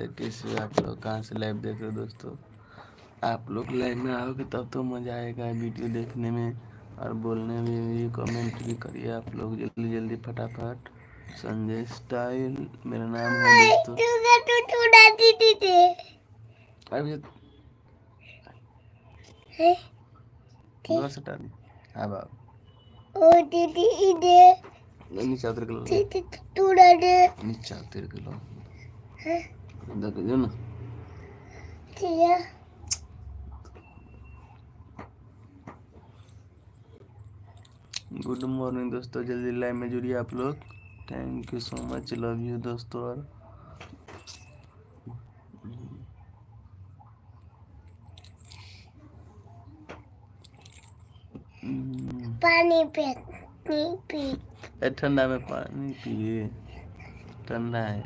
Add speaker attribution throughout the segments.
Speaker 1: कैसे आप लोग कहाँ से लाइव देख रहे हो दोस्तों। आप लोग लाइव में आओगे तब तो मज़ा आएगा वीडियो देखने में और बोलने में भी। कमेंट भी करिए आप लोग जल्दी जल्दी फटाफट। संजय स्टाइल मेरा नाम है दोस्तों। अभी घर से टाली अब नीचे उतर के लो नीचे उतर के लो देख जो ना। गुड मॉर्निंग दोस्तों, जल्दी लाइव में जुड़िए आप लोग। Thank you so much, love you दोस्तों। और
Speaker 2: पानी पी
Speaker 1: ठंडा में पानी पिए, ठंडा है।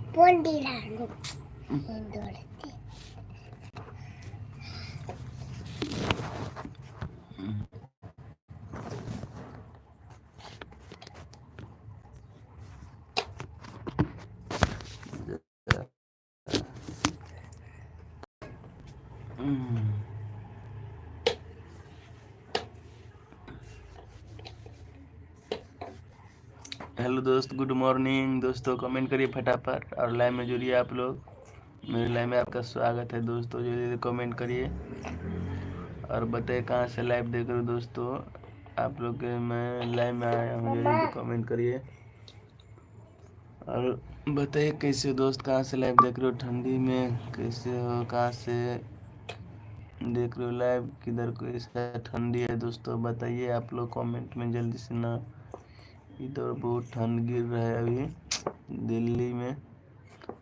Speaker 1: हेलो दोस्त, गुड मॉर्निंग दोस्तों। कमेंट करिए फटाफट और लाइव में जुड़िए आप लोग। मेरे लाइव में आपका स्वागत है दोस्तों। जल्दी कमेंट करिए और बताइए कहाँ से लाइव देख रहे हो दोस्तों। आप लोग के मैं लाइव में आया हूँ, जल्दी कमेंट करिए और बताइए कैसे हो दोस्त, कहाँ से लाइव देख रहे हो। ठंडी में कैसे हो, कहाँ से देख रहे हो लाइव, किधर को ऐसा ठंडी है दोस्तों बताइए आप लोग कमेंट में जल्दी से ना। इधर बहुत ठंड गिर रहा है अभी दिल्ली में।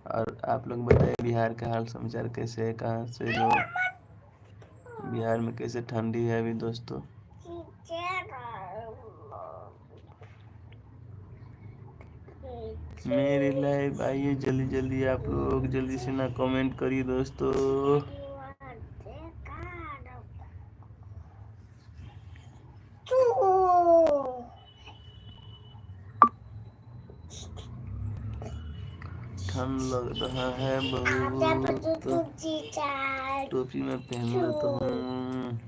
Speaker 1: और आप लोग बताइए बिहार का हाल समाचार कैसे है, कहाँ से लोग, बिहार में कैसे ठंडी है अभी दोस्तों। मेरे लाइव आइए जल्दी जल्दी आप लोग, जल्दी से ना कमेंट करिए दोस्तों। ठंड लग रहा है बहुत, टोपी में पहनना तो हूँ।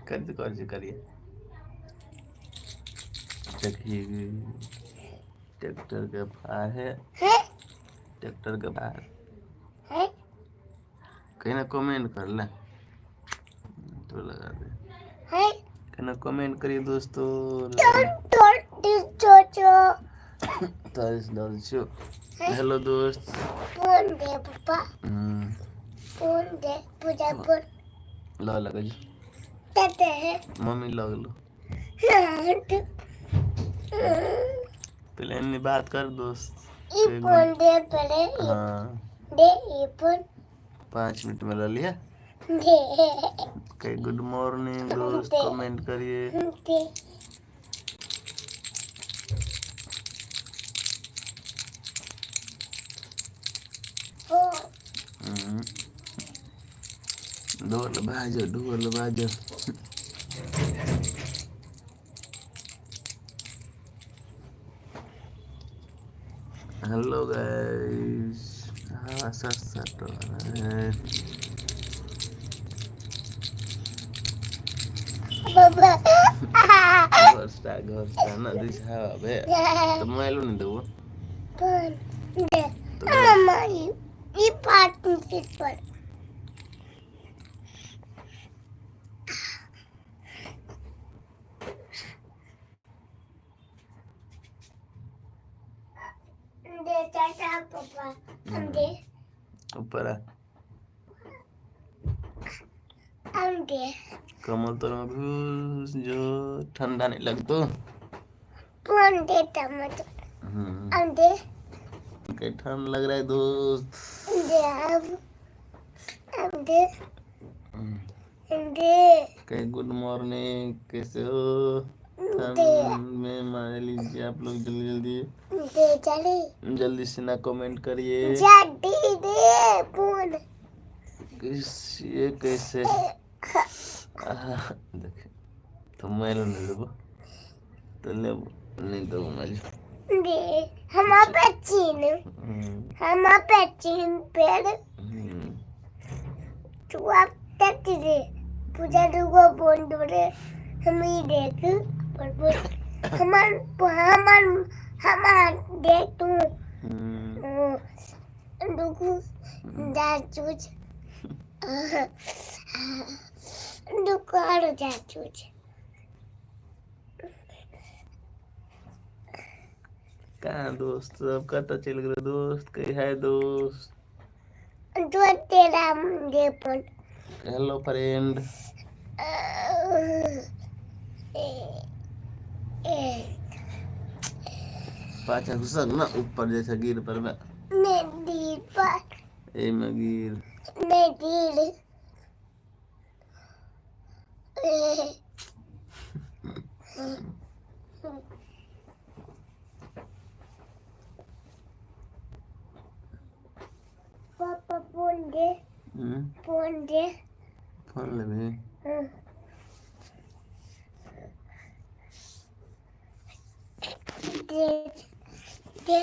Speaker 1: कर करिए। देखिए ट्रैक्टर के बाहर है, ट्रैक्टर के बाहर कहीं ना कमेंट कर ले तो लगा दे। कहीं ना कमेंट करिए दोस्तों। हेलो दोस्त,
Speaker 2: फोन दे पापा, फोन दे पूजा फोन
Speaker 1: लो लगा जी,
Speaker 2: देते हैं
Speaker 1: मम्मी लग लो पहले इन्हें बात कर दोस्त।
Speaker 2: फोन दे पहले।
Speaker 1: हाँ
Speaker 2: दे ये फोन
Speaker 1: 5 मिनट में ले लिया।
Speaker 2: दे
Speaker 1: गुड मॉर्निंग दोस्त, कमेंट करिए। ढोल बाजो ढोल बाजो। हेलो गाइस, हाँ सच तो है घर ना दिशा बे तो मोबाइल नहीं दो तो
Speaker 2: मम्मा ये पार्ट पर दे चाचा पापा दे
Speaker 1: ऊपर
Speaker 2: दे
Speaker 1: कमल तो घुस जो ठंडा नहीं लगतो।
Speaker 2: फोन दे टमाटर दे
Speaker 1: कहीं ठंड लग रहा है दोस्त।
Speaker 2: दे अब दे
Speaker 1: कहीं गुड मॉर्निंग कैसे हो। ठंड में मार लीजिए आप लोग जल्दी जल्दी
Speaker 2: दे चली
Speaker 1: जल्दी से ना कमेंट करिए
Speaker 2: जल्दी दे फोन
Speaker 1: ये कैसे देखे तो मैं नहीं देबो तो ले नहीं दो मैं
Speaker 2: दे हम पेचिन पेड़ तू आप तक दे पूजा दुगो बोंड रे हम ही देख पर हमार देख तू दुगो जा चूज दुकान जा चूज
Speaker 1: कहाँ दोस्त अब कता चल गए दोस्त कहीं है दोस्त
Speaker 2: जो तेरा दे फोन
Speaker 1: हेलो फ्रेंड पाछा घुसा ना ऊपर जैसा गिर पर मैं
Speaker 2: नदी पर
Speaker 1: ए मैं गिर
Speaker 2: नदी पापा फोन दे फोन
Speaker 1: ले भी
Speaker 2: दे